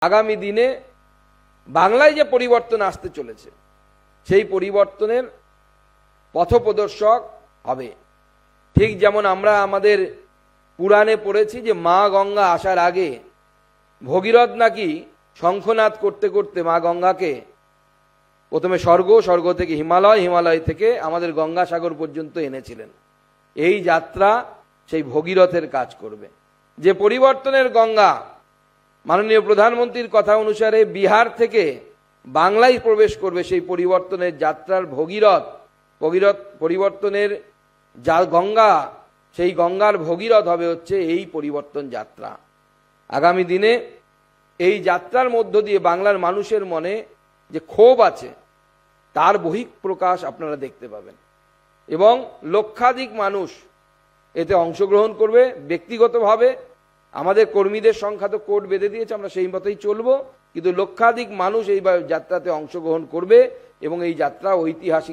আগামী দিনে বাংলায় যে পরিবর্তন আসতে চলেছে সেই পরিবর্তনের পথপ্রদর্শক হবে। ঠিক যেমন আমরা আমাদের পুরাণে পড়েছি যে মা গঙ্গা আসার আগে ভগীরথ নাকি শঙ্খনাদ করতে করতে মা গঙ্গাকে প্রথমে স্বর্গ থেকে হিমালয় থেকে আমাদের গঙ্গাসাগর পর্যন্ত এনেছিলেন। এই যাত্রা সেই ভগীরথের কাজ করবে। যে পরিবর্তনের গঙ্গা মাননীয় প্রধানমন্ত্রীর কথা অনুসারে বিহার থেকে বাংলায় প্রবেশ করবে, সেই পরিবর্তনের যাত্রার ভগীরথ পরিবর্তনের যা গঙ্গা, সেই গঙ্গার ভগীরথ হবে হচ্ছে এই পরিবর্তন যাত্রা। আগামী দিনে এই যাত্রার মধ্য দিয়ে বাংলার মানুষের মনে যে ক্ষোভ আছে তার বহিঃপ্রকাশ আপনারা দেখতে পাবেন এবং লক্ষাধিক মানুষ এতে অংশগ্রহণ করবে। ব্যক্তিগতভাবে আমাদের কর্মীদের সংখ্যা তো কোর্ট বেঁধে দিয়েছে, আমরা সেই মতোই চলবো, কিন্তু লক্ষাধিক মানুষ এই যাত্রাতে অংশগ্রহণ করবে এবং এই যাত্রা ঐতিহাসিক